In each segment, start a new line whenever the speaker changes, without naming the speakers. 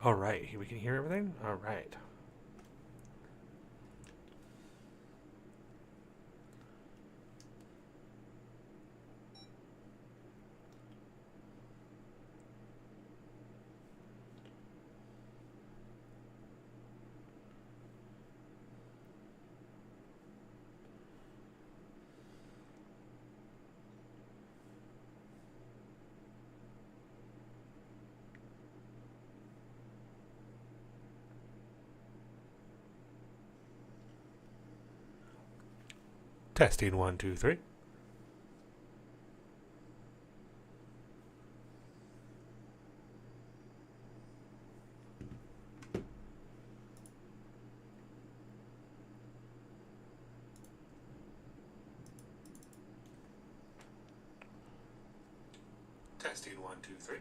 All right, we can hear everything. All right. Testing one, two, three. Testing one, two, three.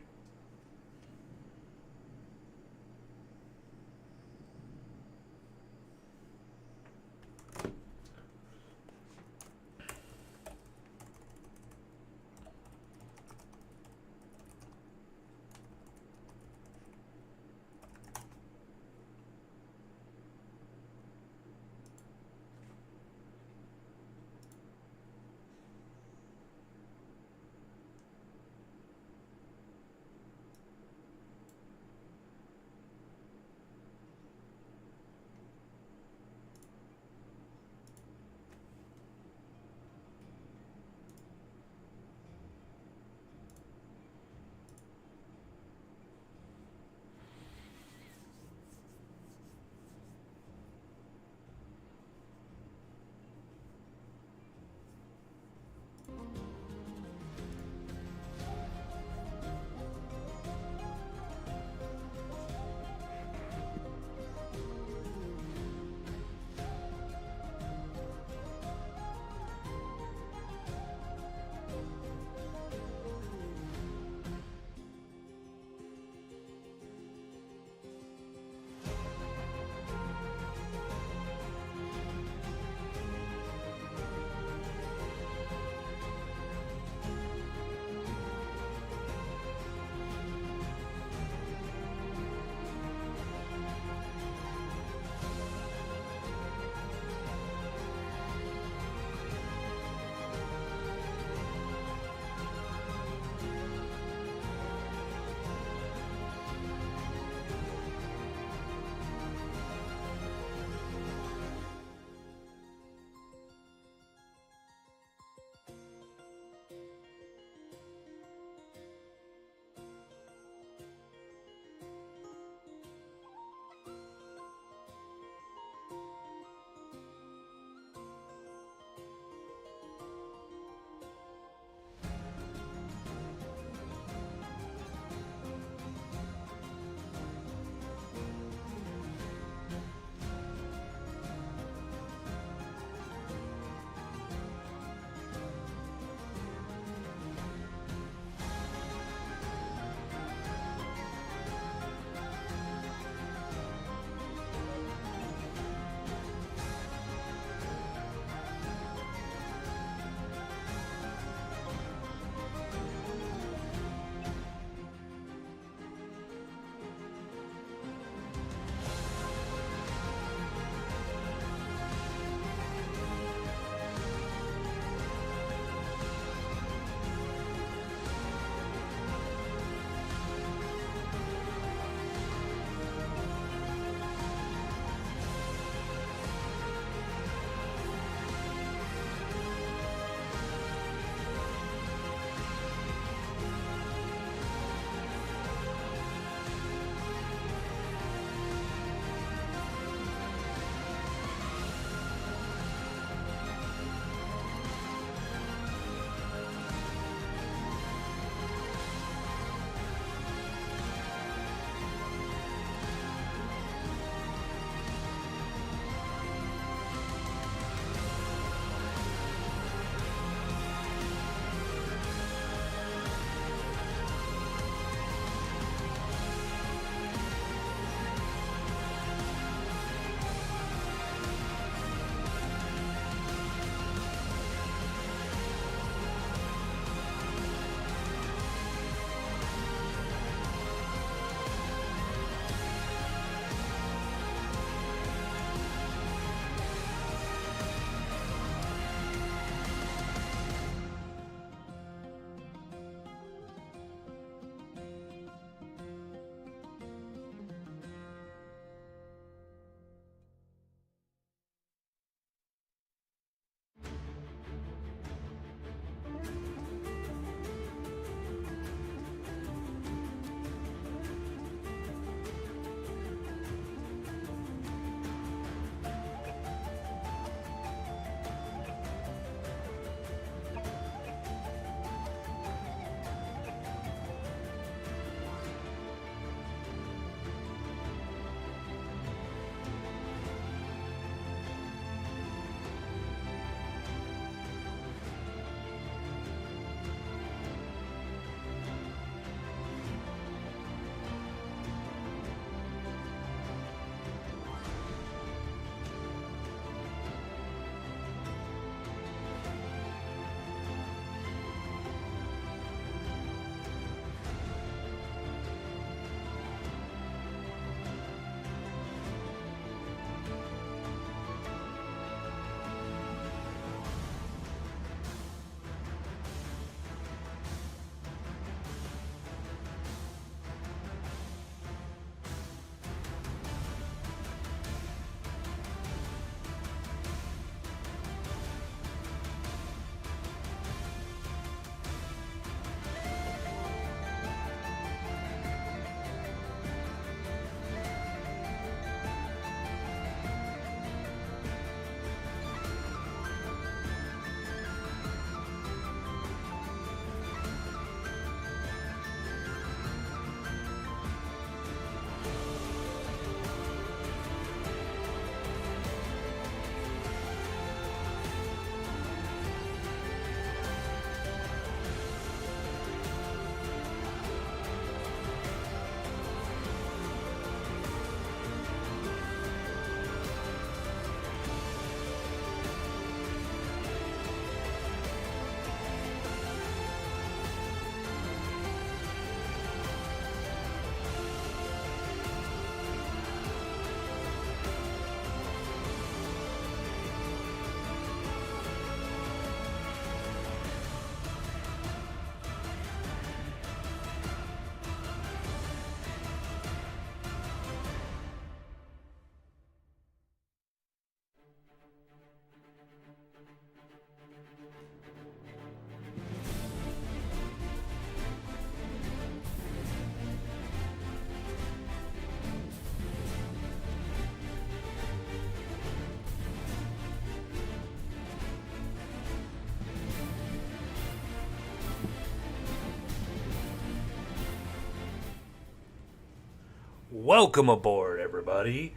Welcome aboard, everybody.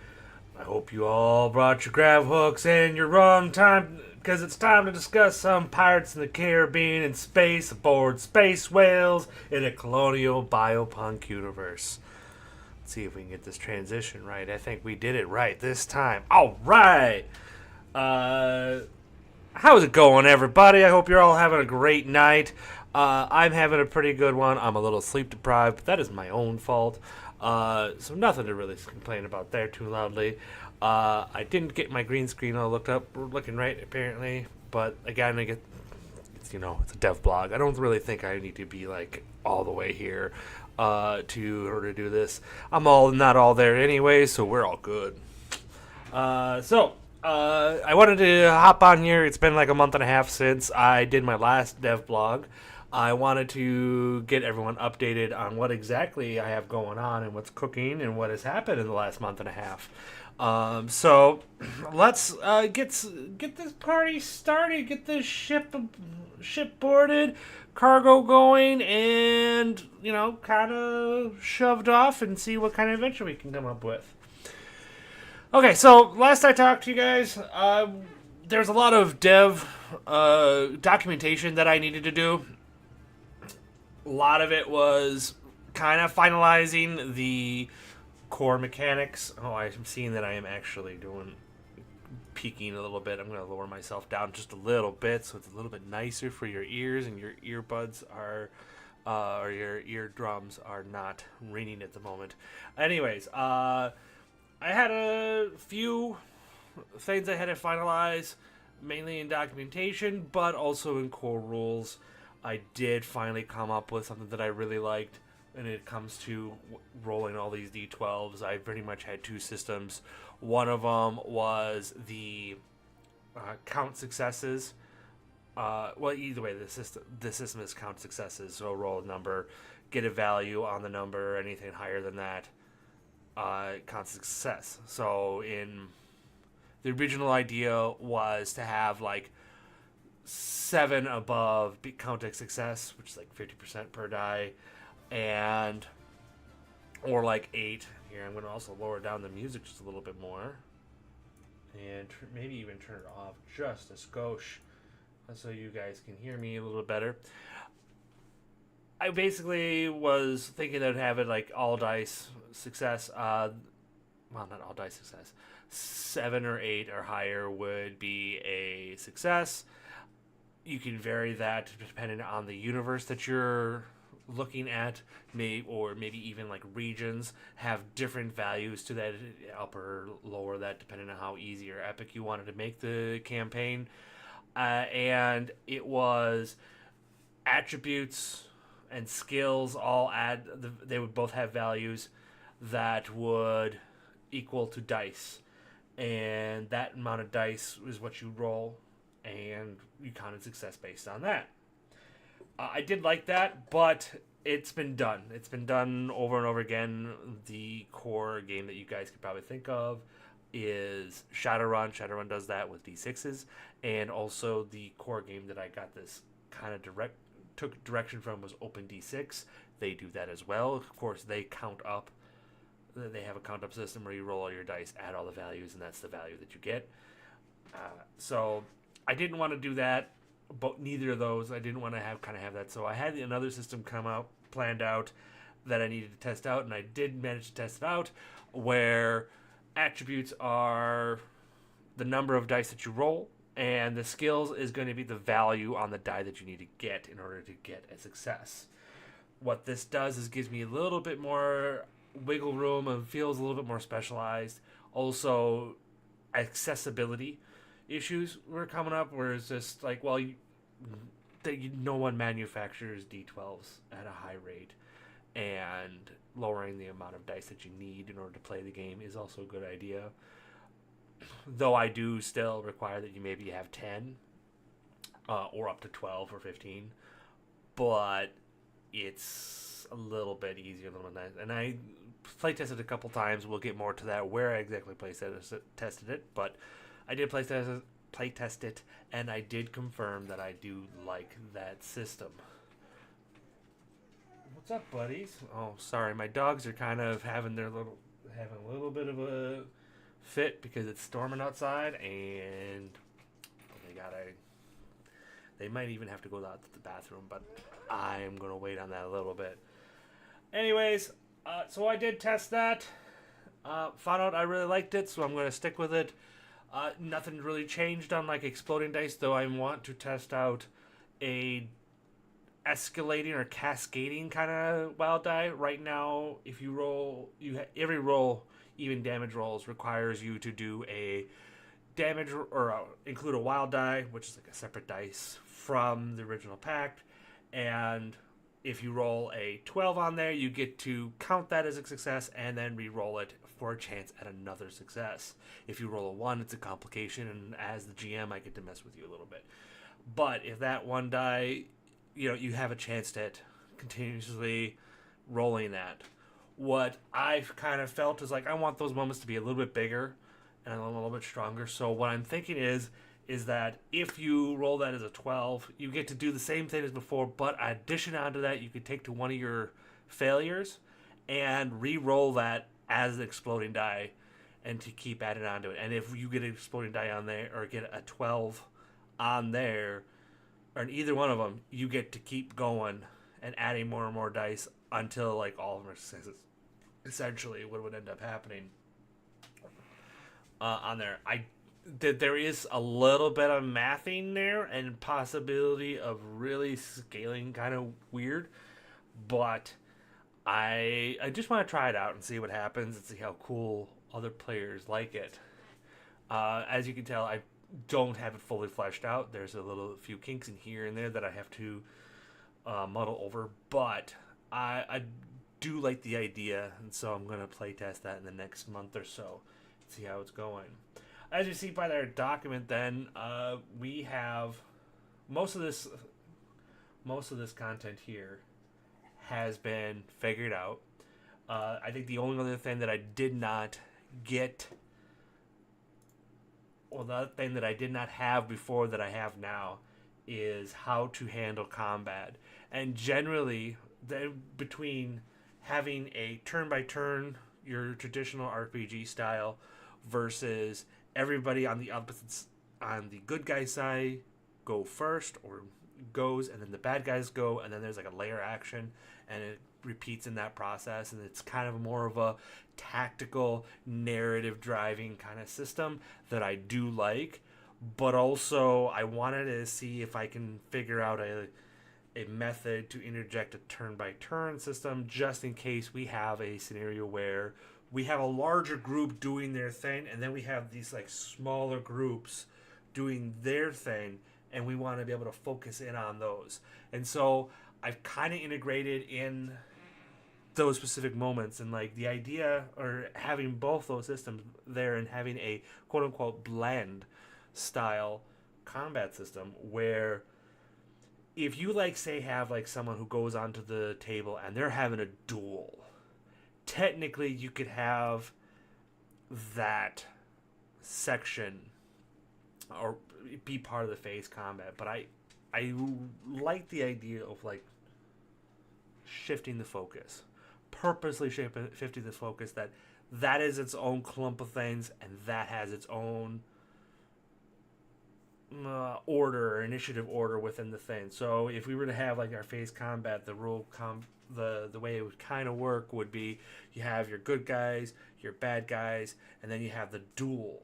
I hope you all brought your grab hooks and your rum time, because it's time to discuss some Pirates in the Caribbean in space aboard space whales in a colonial biopunk universe. Let's see if we can get this transition right. I think we did it right this time. All right. Uh, how's it going, everybody? I hope you're all having a great night. I'm having a pretty good one. I'm a little sleep deprived, but that is my own fault. So nothing to really complain about there too loudly. I didn't get my green screen all looked up. We're looking right, apparently. But again, it's a dev blog. I don't really think I need to be like all the way here in order to do this. I'm not all there anyway, so we're all good. I wanted to hop on here. It's been like a month and a half since I did my last dev blog. I wanted to get everyone updated on what exactly I have going on and what's cooking and what has happened in the last month and a half. So let's get this party started. Get this ship boarded, cargo going, and kind of shoved off and see what kind of adventure we can come up with. Okay, so last I talked to you guys, there's a lot of dev documentation that I needed to do. A lot of it was kind of finalizing the core mechanics. Oh, I'm seeing that I am actually peaking a little bit. I'm going to lower myself down just a little bit so it's a little bit nicer for your ears and your earbuds or your eardrums are not ringing at the moment. Anyways, I had a few things I had to finalize, mainly in documentation, but also in core rules. I did finally come up with something that I really liked, and it comes to rolling all these D12s. I pretty much had two systems. One of them was the count successes. Either way, the system is count successes. So roll a number, get a value on the number. Anything higher than that counts success. So in the original idea was to have like 7 above count as success, which is like 50% per die, or like 8. Here, I'm going to also lower down the music just a little bit more, and maybe even turn it off just a skosh, so you guys can hear me a little better. I basically was thinking that I'd have it like all dice success. Not all dice success. 7 or 8 or higher would be a success. You can vary that depending on the universe that you're looking at, or maybe even like regions have different values to that, upper, lower that, depending on how easy or epic you wanted to make the campaign. And it was attributes and skills they would both have values that would equal to dice. And that amount of dice is what you roll, and you counted success based on that. I did like that, but it's been done. It's been done over and over again. The core game that you guys could probably think of is Shadowrun. Shadowrun does that with D6s, and also the core game that I got this kind of took direction from was Open D6. They do that as well. Of course, they count up. They have a count up system where you roll all your dice, add all the values, and that's the value that you get. So I didn't want to do that, but neither of those. I didn't want to have that. So I had another system planned out that I needed to test out, and I did manage to test it out, where attributes are the number of dice that you roll, and the skills is going to be the value on the die that you need to get in order to get a success. What this does is gives me a little bit more wiggle room and feels a little bit more specialized. Also, accessibility issues were coming up where it's just like, well, no one manufactures D12s at a high rate, and lowering the amount of dice that you need in order to play the game is also a good idea. Though I do still require that you maybe have 10 or up to 12 or 15, but it's a little bit easier than that. And I play tested a couple times. We'll get more to that where I exactly play tested it, but I did play test it, and I did confirm that I do like that system. What's up, buddies? Oh, sorry, my dogs are kind of having their little having a little bit of a fit because it's storming outside, and they might even have to go out to the bathroom, but I'm gonna wait on that a little bit. Anyways, so I did test that. Found out I really liked it, so I'm gonna stick with it. Nothing really changed on like exploding dice, though. I want to test out a escalating or cascading kind of wild die. Right now, if you roll, every roll, even damage rolls, requires you to do a damage or include a wild die, which is like a separate dice from the original pact. And if you roll a 12 on there, you get to count that as a success and then re-roll it for a chance at another success. If you roll a 1, it's a complication, and as the GM, I get to mess with you a little bit. But if that one die, you have a chance at continuously rolling that. What I've kind of felt is like I want those moments to be a little bit bigger and a little bit stronger. So what I'm thinking is that if you roll that as a 12, you get to do the same thing as before, but addition onto that, you could take to one of your failures and re-roll that as an exploding die and to keep adding onto it. And if you get an exploding die on there or get a 12 on there, or in either one of them, you get to keep going and adding more and more dice until like all of them are successes. Essentially, what would end up happening on there. There is a little bit of mathing there and possibility of really scaling kind of weird, but I just want to try it out and see what happens and see how cool other players like it. As you can tell, I don't have it fully fleshed out. There's a few kinks in here and there that I have to muddle over, but I do like the idea, and so I'm going to play test that in the next month or so, see how it's going. As you see by their document, then we have most of this content here has been figured out. I think the only other thing that I did not get, or the other thing that I did not have before that I have now, is how to handle combat. And generally, between having a turn-by-turn, your traditional RPG style, versus everybody on the opposites, on the good guy side, go first, or goes, and then the bad guys go, and then there's like a layer action, and it repeats in that process, and it's kind of more of a tactical, narrative driving kind of system that I do like. But also, I wanted to see if I can figure out a method to interject a turn-by-turn system, just in case we have a scenario where we have a larger group doing their thing, and then we have these like smaller groups doing their thing, and we want to be able to focus in on those. And so I've kind of integrated in those specific moments, and like the idea, or having both those systems there and having a quote-unquote blend style combat system where if you like say have like someone who goes onto the table and they're having a duel, technically you could have that section or be part of the phase combat. But I like the idea of like shifting the focus, purposely shifting the focus, that is its own clump of things, and that has its own order or initiative order within the thing. So if we were to have like our phase combat, the way it would kind of work would be you have your good guys, your bad guys, and then you have the duel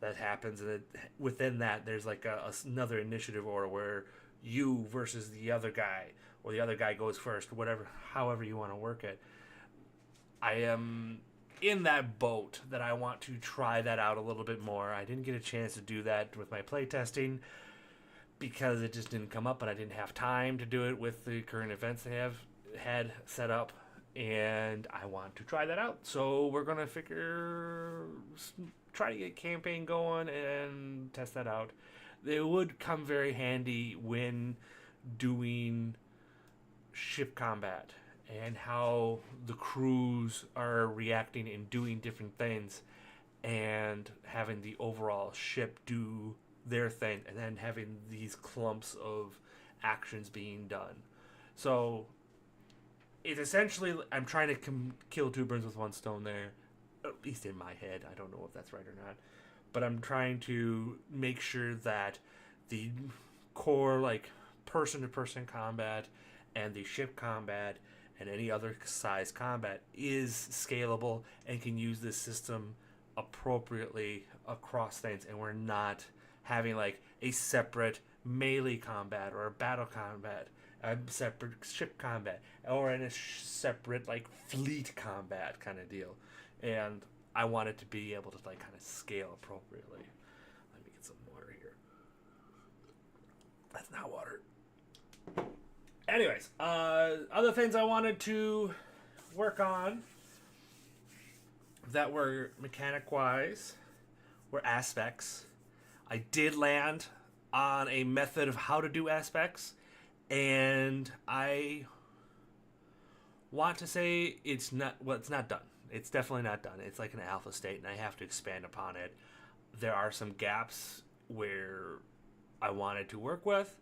that happens, and within that there's like another initiative order where you versus the other guy, or the other guy goes first, whatever, however you want to work it. I am in that boat that I want to try that out a little bit more. I didn't get a chance to do that with my playtesting because it just didn't come up, and I didn't have time to do it with the current events they had set up, and I want to try that out. So we're gonna try to get campaign going and test that out. It would come very handy when doing ship combat and how the crews are reacting and doing different things, and having the overall ship do their thing, and then having these clumps of actions being done. So it's essentially, I'm trying to kill two birds with one stone there. at least in my head. I don't know if that's right or not. But I'm trying to make sure that the core, like, person-to-person combat and the ship combat and any other size combat is scalable and can use this system appropriately across things, and we're not having like a separate melee combat or a battle combat, a separate ship combat, or in a separate like fleet combat kind of deal. And I want it to be able to like kind of scale appropriately. Let me get some water here. That's not water. Anyways, other things I wanted to work on that were mechanic wise were aspects. I did land on a method of how to do aspects, and I want to say it's not done. It's definitely not done. It's like an alpha state, and I have to expand upon it. There are some gaps where I wanted to work with.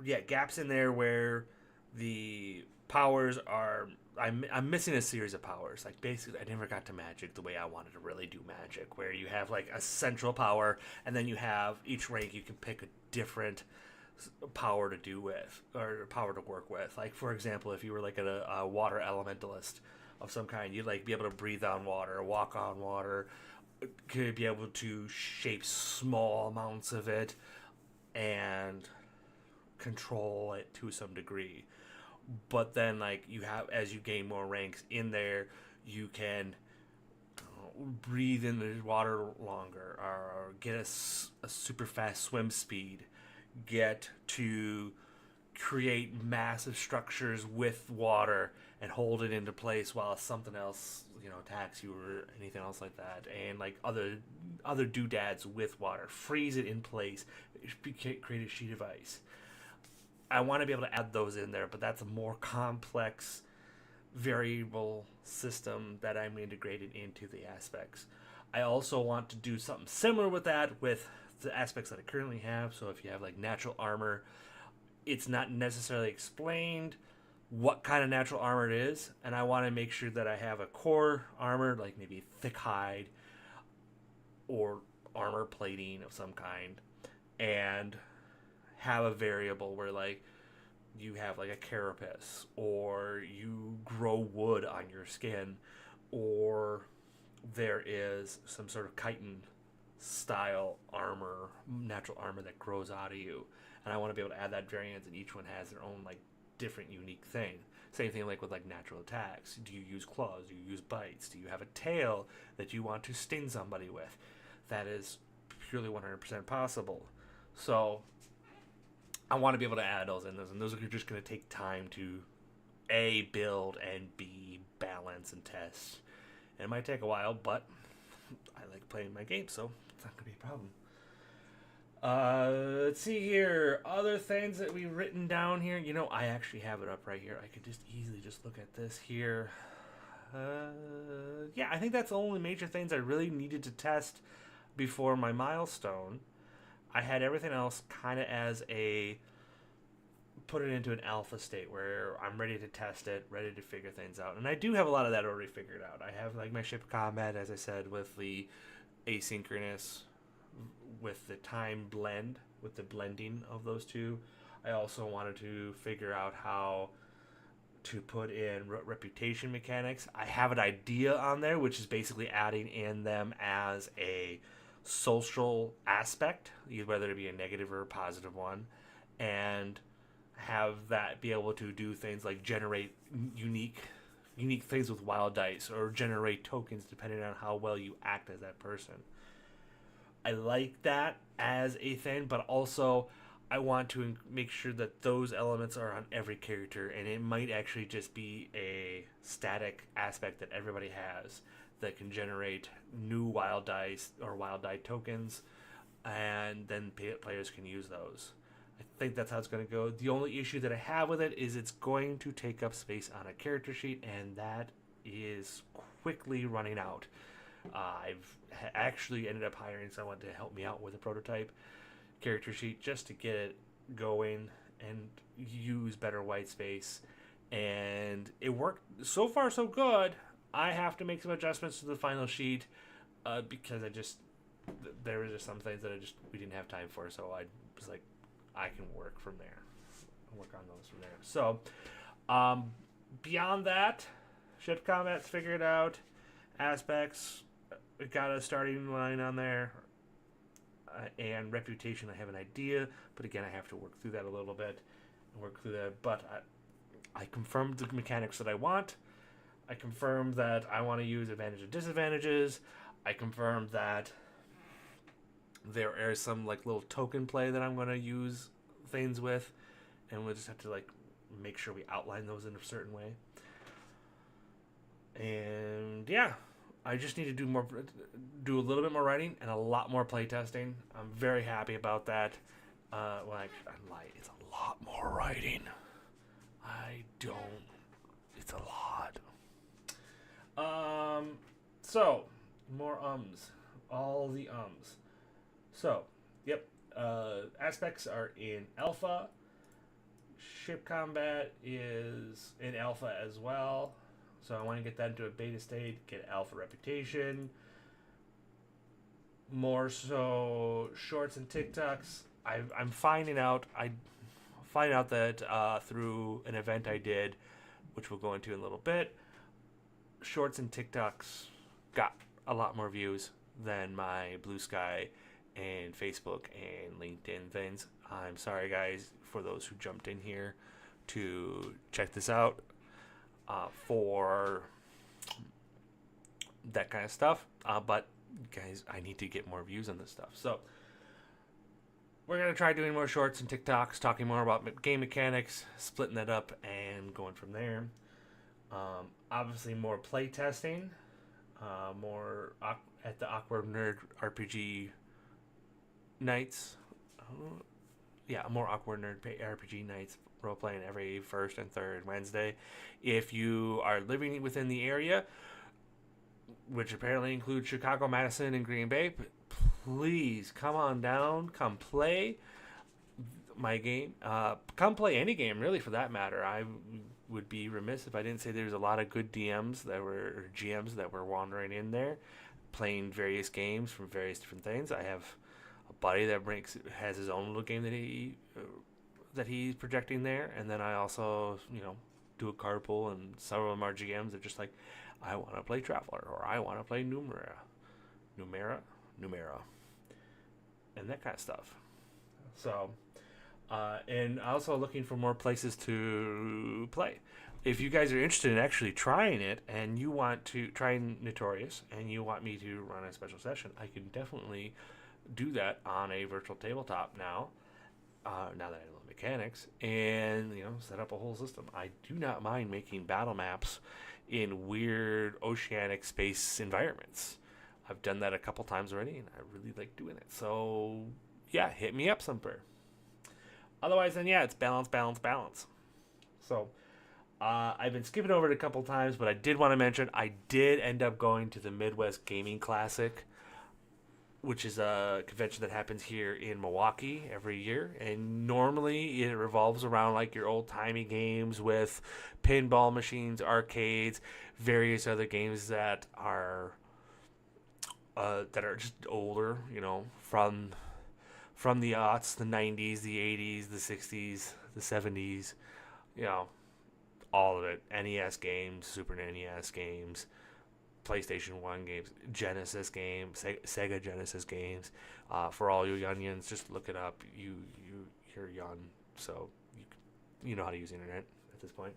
Yeah, gaps in there where the powers are... I'm missing a series of powers. Like, basically, I never got to magic the way I wanted to really do magic, where you have, like, a central power, and then you have each rank you can pick a different power to do with, or power to work with. Like, for example, if you were, like, a water elementalist of some kind, you'd, like, be able to breathe on water, walk on water, could be able to shape small amounts of it, and control it to some degree. But then, like, you have, as you gain more ranks in there, you can breathe in the water longer, or get a super fast swim speed, get to create massive structures with water and hold it into place while something else, attacks you or anything else like that, and like other doodads with water, freeze it in place, create a sheet of ice. I want to be able to add those in there, but that's a more complex variable system that I'm integrating into the aspects. I also want to do something similar with that with the aspects that I currently have. So if you have like natural armor, it's not necessarily explained what kind of natural armor it is, and I want to make sure that I have a core armor, like maybe thick hide or armor plating of some kind, and have a variable where like you have like a carapace, or you grow wood on your skin, or there is some sort of chitin style armor, natural armor that grows out of you. And I want to be able to add that variance, and each one has their own like different unique thing. Same thing like with like natural attacks. Do you use claws? Do you use bites? Do you have a tail that you want to sting somebody with? That is purely 100% possible. So I want to be able to add those in those, and those are just going to take time to A, build, and B, balance and test. And it might take a while, but I like playing my game, so it's not going to be a problem. Let's see here. Other things that we've written down here. I actually have it up right here. I could just easily just look at this here. Yeah, I think that's the only major things I really needed to test before my milestone. I had everything else kind of as put it into an alpha state where I'm ready to test it, ready to figure things out. And I do have a lot of that already figured out. I have like my ship combat, as I said, with the asynchronous, with the time blend, with the blending of those two. I also wanted to figure out how to put in reputation mechanics. I have an idea on there, which is basically adding in them as a social aspect, whether it be a negative or a positive one, and have that be able to do things like generate unique things with wild dice, or generate tokens depending on how well you act as that person. I like that as a thing, but also I want to make sure that those elements are on every character, and it might actually just be a static aspect that everybody has that can generate new wild dice or wild die tokens, and then players can use those. I think that's how it's going to go. The only issue that I have with it is it's going to take up space on a character sheet, and that is quickly running out. I've actually ended up hiring someone to help me out with a prototype character sheet just to get it going and use better white space, and it worked so far so good. I have to make some adjustments to the final sheet because there were just some things that we didn't have time for. So I was like, I can work from there. Work on those from there. So beyond that, ship combat's figured out. Aspects, we got a starting line on there. And reputation, I have an idea, but again, I have to work through that a little bit. But I confirmed the mechanics that I want. I confirmed that I want to use advantage and disadvantages. I confirmed that there is some like little token play that I'm going to use things with, and we'll just have to like make sure we outline those in a certain way. And yeah, I just need to do a little bit more writing and a lot more playtesting. I'm very happy about that. I'm lying. It's a lot more writing. It's a lot. So more ums. All the ums. So, yep. Aspects are in alpha. Ship combat is in alpha as well. So I want to get that into a beta state, get alpha reputation. More so shorts and TikToks. I'm finding out that through an event I did, which we'll go into in a little bit, shorts and TikToks got a lot more views than my Blue Sky and Facebook and LinkedIn things. I'm sorry, guys, for those who jumped in here to check this out for that kind of stuff. But, guys, I need to get more views on this stuff. So, we're going to try doing more shorts and TikToks, talking more about game mechanics, splitting that up, and going from there. Obviously, more play testing, more at the Awkward Nerd RPG nights. More Awkward Nerd RPG nights, role playing every first and third Wednesday. If you are living within the area, which apparently includes Chicago, Madison, and Green Bay, please come on down, come play my game. Come play any game, really, for that matter. I would be remiss if I didn't say there's a lot of good GMs that were wandering in there, playing various games from various different things. I have a buddy that has his own little game that he's projecting there, and then I also do a carpool, and several of them are GMs that are just like, I want to play Traveler, or I want to play Numera, and that kind of stuff. So, and also looking for more places to play. If you guys are interested in actually trying it, and you want to try Notorious, and you want me to run a special session, I can definitely do that on a virtual tabletop now. Now that I know the mechanics, and set up a whole system. I do not mind making battle maps in weird oceanic space environments. I've done that a couple times already, and I really like doing it. So yeah, hit me up somewhere. Otherwise, then it's balance. So I've been skipping over it a couple times, but I did want to mention I did end up going to the Midwest Gaming Classic, which is a convention that happens here in Milwaukee every year. And normally it revolves around like your old-timey games with pinball machines, arcades, various other games that are just older, from the aughts, the 90s, the 80s, the 60s, the 70s, all of it. NES games, Super NES games, PlayStation 1 games, Genesis games, Sega Genesis games. For all you youngins, just look it up. You're young, so you know how to use the internet at this point.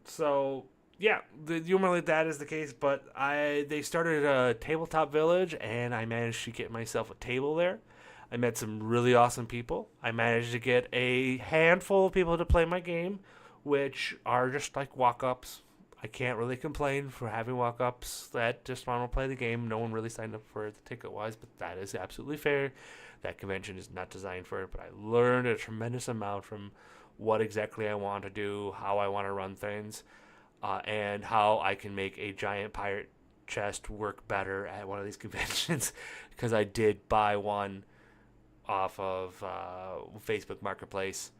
So yeah, normally that is the case, but they started a tabletop village, and I managed to get myself a table there. I met some really awesome people. I managed to get a handful of people to play my game, which are just like walk-ups. I can't really complain for having walk-ups that just want to play the game. No one really signed up for it ticket-wise, but that is absolutely fair. That convention is not designed for it, but I learned a tremendous amount from what exactly I want to do, how I want to run things, and how I can make a giant pirate chest work better at one of these conventions, because I did buy one off of Facebook Marketplace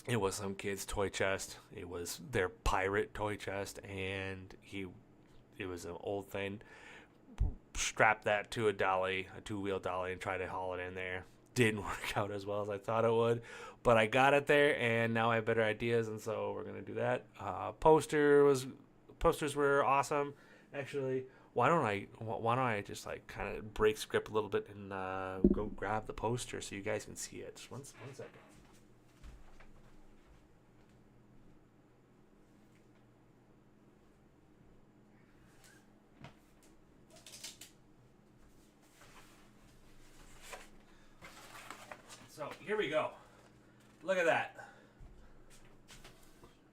It was some kid's toy chest. It was their pirate toy chest, and it was an old thing. Strapped that to a dolly, a two-wheel dolly, and tried to haul it in there. Didn't work out as well as I thought it would, but I got it there, and now I have better ideas, and so we're gonna do that. Posters were awesome, actually. Why don't I just like kind of break script a little bit and go grab the poster so you guys can see it? Just one second. So here we go. Look at that.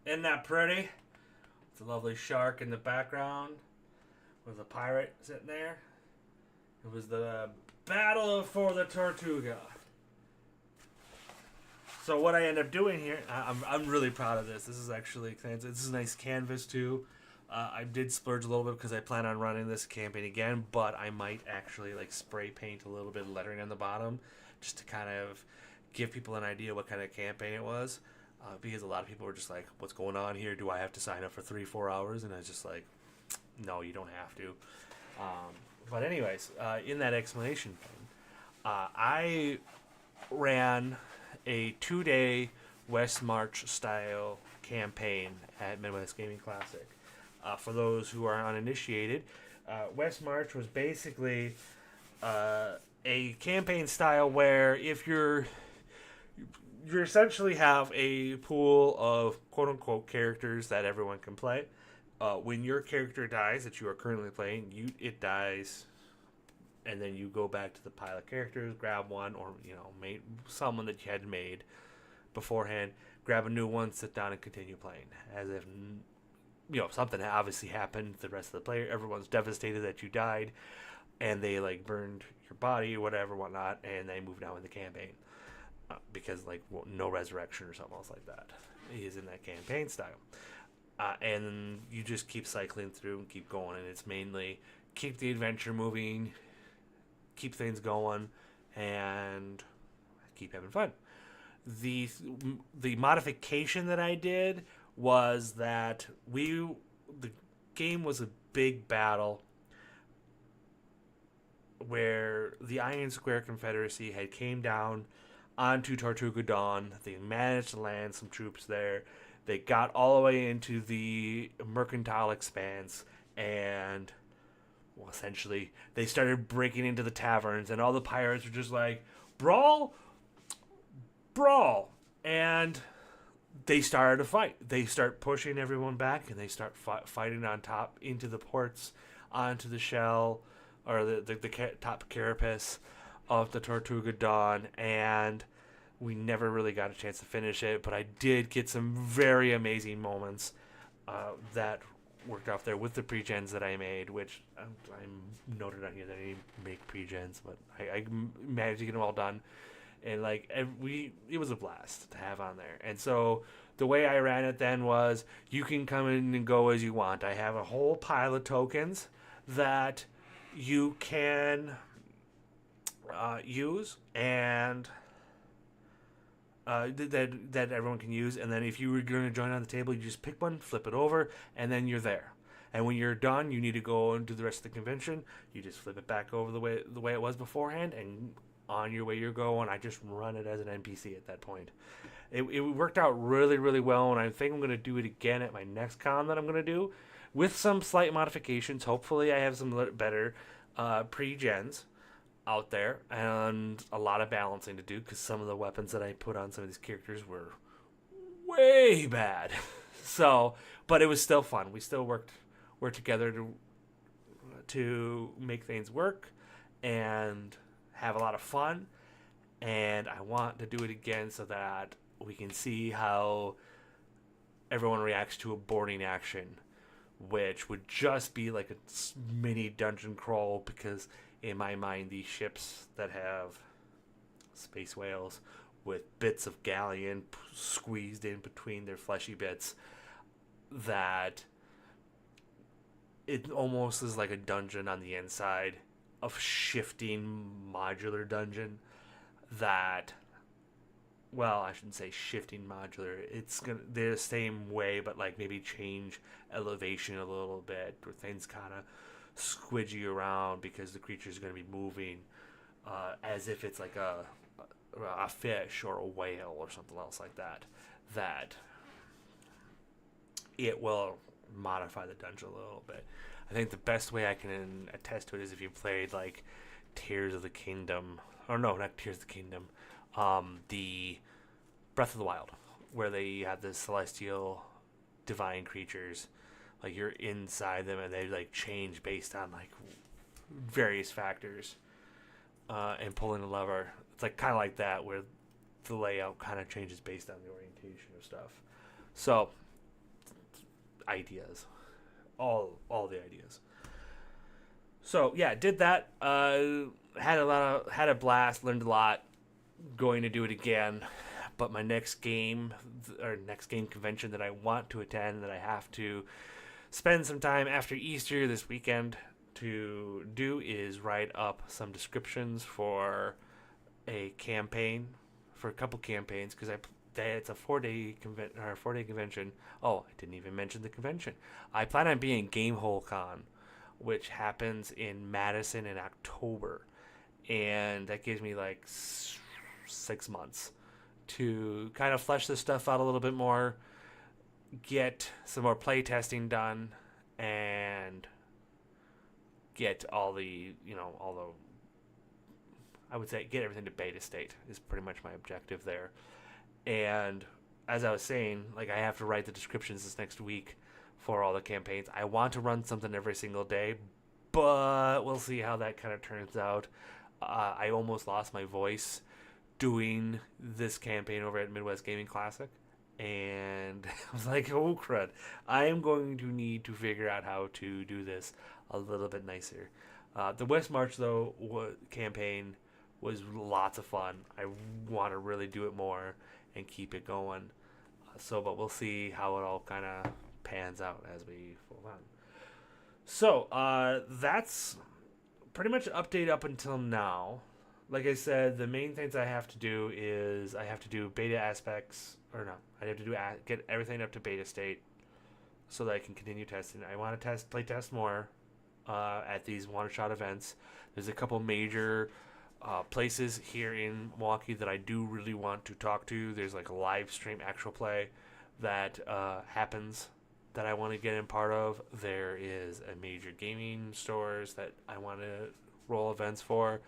Isn't that pretty? It's a lovely shark in the background with a pirate sitting there. It was the battle for the Tortuga. So what I end up doing here, I'm really proud of this. This is actually, this is a nice canvas too. I did splurge a little bit because I plan on running this campaign again, but I might actually like spray paint a little bit of lettering on the bottom just to kind of give people an idea what kind of campaign it was. Because a lot of people were just like, what's going on here? Do I have to sign up for 3-4 hours? And I was just like, no, you don't have to. But anyways, in that explanation thing, I ran a 2-day West March style campaign at Midwest Gaming Classic. For those who are uninitiated, West March was basically a campaign style where if you essentially have a pool of quote unquote characters that everyone can play. When your character dies that you are currently playing, it dies, and then you go back to the pile of characters, grab one, or made someone that you had made beforehand, grab a new one, sit down, and continue playing as if something obviously happened. The rest of the player, everyone's devastated that you died, and they like burned your body or whatever, whatnot, and they moved on with the campaign because no resurrection or something else like that is in that campaign style. And you just keep cycling through and keep going, and it's mainly keep the adventure moving, keep things going, and keep having fun. The modification that I did was that the game was a big battle where the Iron Square Confederacy had came down onto Tortuga Dawn. They managed to land some troops there. They got all the way into the mercantile expanse, and essentially they started breaking into the taverns, and all the pirates were just like, brawl, brawl, and they started to fight. They start pushing everyone back, and they start fighting on top into the ports, onto the shell, or the top carapace of the Tortuga Dawn, and we never really got a chance to finish it, but I did get some very amazing moments that worked off there with the pre-gens that I made, which I'm noted on here that I didn't make pre-gens, but I managed to get them all done. And it was a blast to have on there. And so the way I ran it then was you can come in and go as you want. I have a whole pile of tokens that you can use and that everyone can use, and then if you were going to join on the table, you just pick one, flip it over, and then you're there. And when you're done, you need to go and do the rest of the convention. You just flip it back over the way it was beforehand, and on your way you're going. I just run it as an NPC at that point. It worked out really, really well, and I think I'm going to do it again at my next con that I'm going to do, with some slight modifications. Hopefully I have some better pre-gens out there, and a lot of balancing to do, because some of the weapons that I put on some of these characters were way bad. So, but it was still fun. We still worked together to make things work and have a lot of fun, and I want to do it again so that we can see how everyone reacts to a boarding action, which would just be like a mini dungeon crawl, because in my mind, these ships that have space whales with bits of galleon squeezed in between their fleshy bits, that it almost is like a dungeon on the inside of shifting modular dungeon, that well, I shouldn't say shifting modular. It's gonna they're the same way, but like maybe change elevation a little bit, where things kind of squidgy around because the creature's going to be moving, as if it's like a fish or a whale or something else like that. That it will modify the dungeon a little bit. I think the best way I can attest to it is if you played like Tears of the Kingdom, or no, not Tears of the Kingdom, the Breath of the Wild, where they have the celestial divine creatures, like you're inside them and they like change based on like various factors, and pulling a lever. It's like kind of like that, where the layout kind of changes based on the orientation of stuff. So ideas, all the ideas. So yeah, did that. Had a blast, learned a lot. Going to do it again, but my next game convention that I want to attend, that I have to spend some time after Easter this weekend to do, is write up some descriptions for a campaign, for a couple campaigns, because it's a 4-day convention. Oh, I didn't even mention the convention. I plan on being Gamehole Con, which happens in Madison in October, and that gives me like 6 months to kind of flesh this stuff out a little bit more, get some more play testing done, and get all the I would say get everything to beta state is pretty much my objective there. And as I was saying, like, I have to write the descriptions this next week for all the campaigns. I want to run something every single day, but we'll see how that kind of turns out. I almost lost my voice doing this campaign over at Midwest Gaming Classic, and I was like, oh crud, I am going to need to figure out how to do this a little bit nicer. The West March, though, campaign was lots of fun. I want to really do it more and keep it going. But we'll see how it all kind of pans out as we fold on. So that's pretty much an update up until now. Like I said, the main things I have to do is I have to do beta aspects, or no, I have to get everything up to beta state so that I can continue testing. I want to play test more at these one-shot events. There's a couple major places here in Milwaukee that I do really want to talk to. There's like a live stream actual play that happens that I want to get in part of. There is a major gaming stores that I want to roll events for,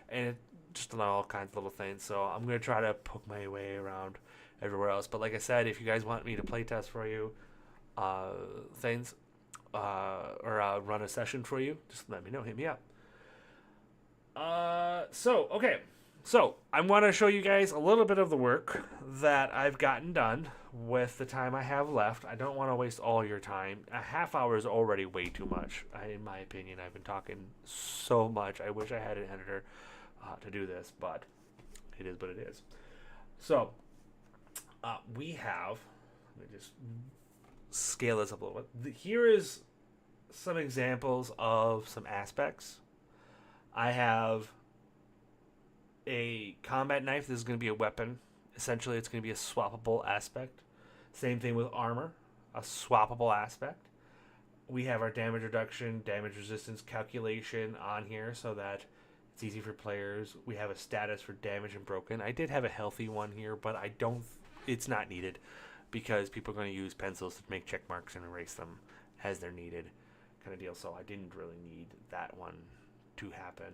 and just all kinds of little things. So I'm going to try to poke my way around everywhere else. But like I said, if you guys want me to play test for you things, or run a session for you, just let me know. Hit me up. Okay. So I want to show you guys a little bit of the work that I've gotten done with the time I have left. I don't want to waste all your time. A half hour is already way too much, in my opinion. I've been talking so much. I wish I had an editor to do this, but it is what it is. So we have, let me just scale this up a little bit. Here is some examples of some aspects. I have a combat knife. This is going to be a weapon. Essentially, it's going to be a swappable aspect. Same thing with armor, a swappable aspect. We have our damage reduction, damage resistance calculation on here so that it's easy for players. We have a status for damage and broken. I did have a healthy one here, but it's not needed because people are going to use pencils to make check marks and erase them as they're needed, kind of deal. So I didn't really need that one to happen.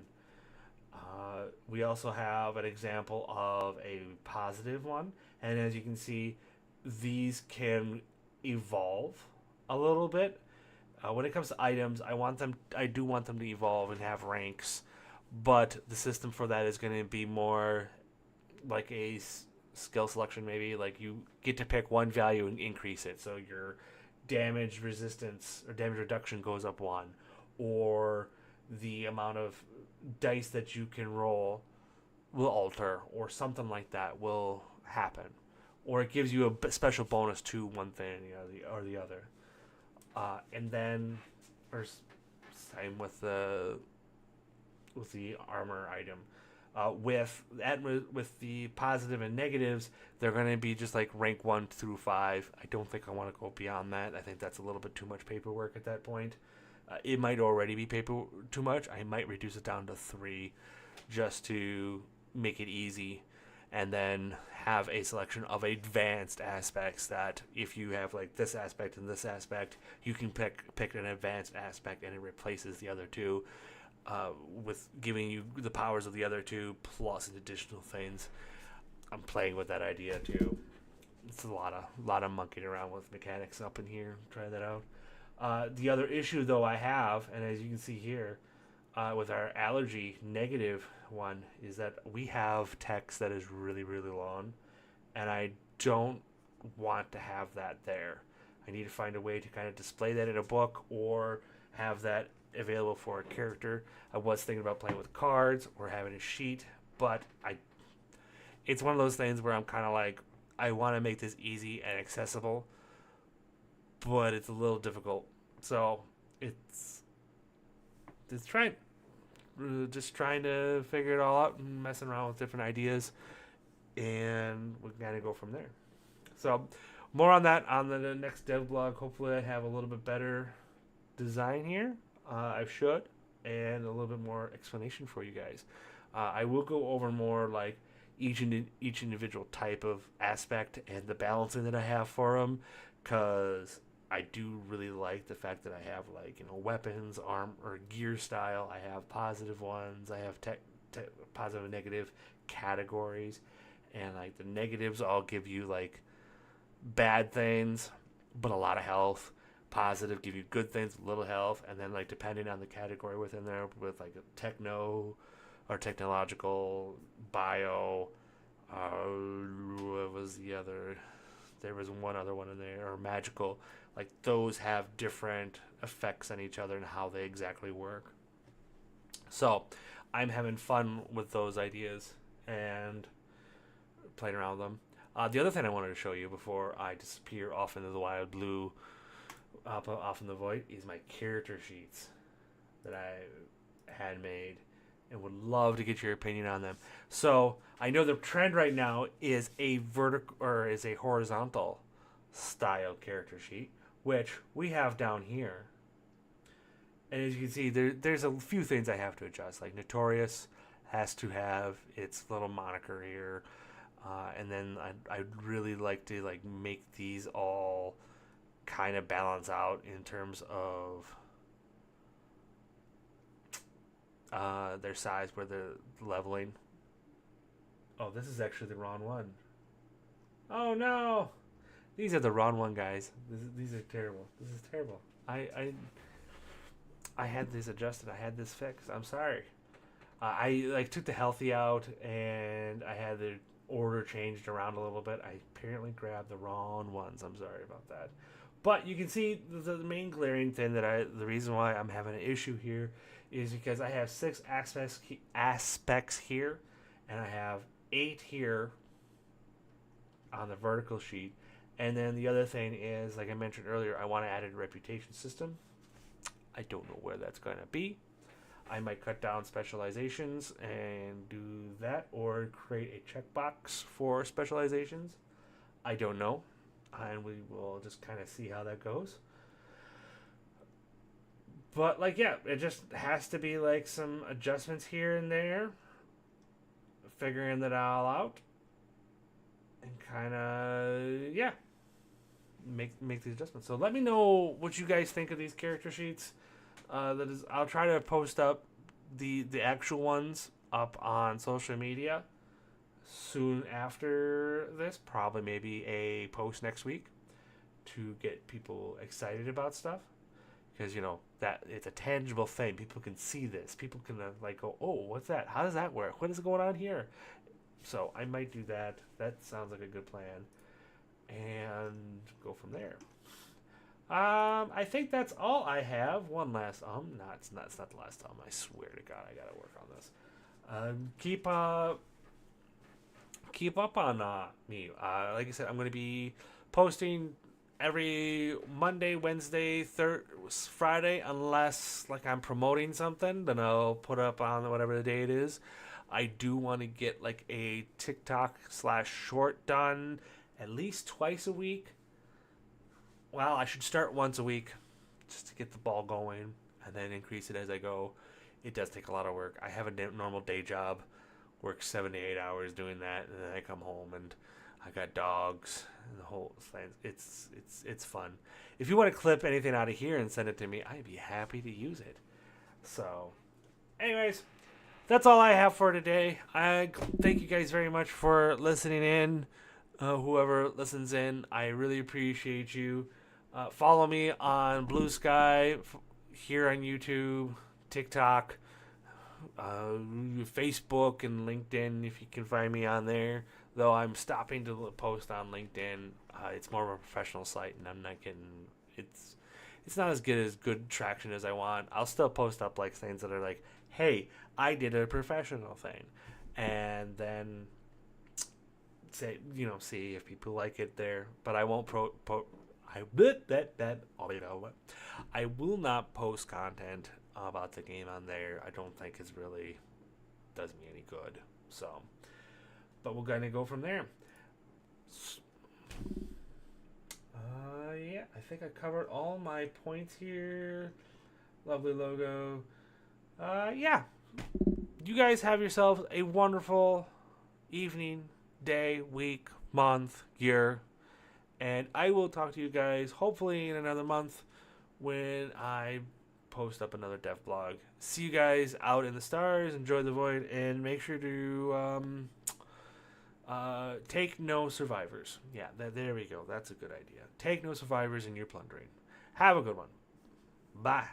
We also have an example of a positive one, and as you can see, these can evolve a little bit. When it comes to items, I do want them to evolve and have ranks, but the system for that is going to be more like a skill selection. Maybe like you get to pick one value and increase it, so your damage resistance or damage reduction goes up 1, or the amount of dice that you can roll will alter, or something like that will happen, or it gives you a special bonus to one thing or the other. And then, or same with the armor item. With the positive and negatives, they're going to be just like rank 1 through 5. I don't think I want to go beyond that. I think that's a little bit too much paperwork at that point. It might already be too much. I might reduce it down to 3 just to make it easy, and then have a selection of advanced aspects that if you have like this aspect and this aspect, you can pick an advanced aspect and it replaces the other two, with giving you the powers of the other two plus additional things. I'm playing with that idea too. It's a lot of monkeying around with mechanics up in here. Try that out. The other issue though I have, and as you can see here, with our allergy negative one, is that we have text that is really, really long, and I don't want to have that there. I need to find a way to kind of display that in a book or have that available for a character. I was thinking about playing with cards or having a sheet, but it's one of those things where I'm kind of like, I want to make this easy and accessible, but it's a little difficult. So it's just trying to figure it all out and messing around with different ideas, and we're gonna go from there. So more on that on the next dev blog. Hopefully I have a little bit better design here. I should, and a little bit more explanation for you guys. I will go over more like each individual type of aspect and the balancing that I have for them, because I do really like the fact that I have like, weapons, arm, or gear style. I have positive ones. I have positive and negative categories, and like the negatives all give you like bad things but a lot of health. Positive give you good things, little health, and then like depending on the category within there, with like a techno or technological, bio, what was the other? There was one other one in there, or magical. Like those have different effects on each other and how they exactly work. So I'm having fun with those ideas and playing around with them. The other thing I wanted to show you before I disappear off into the wild blue, off in the void, is my character sheets that I had made, and would love to get your opinion on them. So I know the trend right now is a horizontal style character sheet, which we have down here. And as you can see, there's a few things I have to adjust. Like Notorious has to have its little moniker here, and then I'd really like to like make these all kind of balance out in terms of their size, where they're leveling. Oh, this is actually the wrong one. Oh no! These are the wrong one, guys. These are terrible. This is terrible. I had this adjusted. I had this fixed. I'm sorry. I like took the healthy out, and I had the order changed around a little bit. I apparently grabbed the wrong ones. I'm sorry about that. But you can see the main glaring thing the reason why I'm having an issue here is because I have 6 aspects here, and I have 8 here on the vertical sheet. And then the other thing is, like I mentioned earlier, I want to add a reputation system. I don't know where that's going to be. I might cut down specializations and do that, or create a checkbox for specializations. I don't know. And we will just kind of see how that goes. But like, yeah, it just has to be like some adjustments here and there, figuring that all out, and kind of, yeah, make these adjustments. So let me know what you guys think of these character sheets. I'll try to post up the actual ones up on social media soon after this, probably maybe a post next week, to get people excited about stuff, because that it's a tangible thing. People can see this. People can like go, oh, what's that? How does that work? What is going on here? So I might do that. That sounds like a good plan, and go from there. I think that's all I have. One last no, it's not the last I swear to God, I gotta work on this. Keep up on me. Like I said, I'm going to be posting every Monday, Wednesday, Friday, unless like I'm promoting something. Then I'll put up on whatever the day it is. I do want to get like a TikTok/short done at least twice a week. Well, I should start once a week just to get the ball going and then increase it as I go. It does take a lot of work. I have a normal day job, work 7 to 8 hours doing that, and then I come home and I got dogs and the whole thing. It's fun. If you want to clip anything out of here and send it to me, I'd be happy to use it. So, anyways, that's all I have for today. I thank you guys very much for listening in. Whoever listens in, I really appreciate you. Follow me on Blue Sky, here on YouTube, TikTok, Facebook, and LinkedIn if you can find me on there. Though I'm stopping to post on LinkedIn. It's more of a professional site, and I'm not getting it's not as good traction as I want. I'll still post up like things that are like, hey, I did a professional thing, and then say, see if people like it there. But I won't I will not post content about the game on there. I don't think it's really does me any good. So, but we're gonna go from there. Yeah, I think I covered all my points here. Lovely logo. Yeah. You guys have yourselves a wonderful evening, day, week, month, year. And I will talk to you guys hopefully in another month when I post up another dev blog. See you guys out in the stars. Enjoy the void. And make sure to take no survivors. Yeah, there we go. That's a good idea. Take no survivors in your plundering. Have a good one. Bye.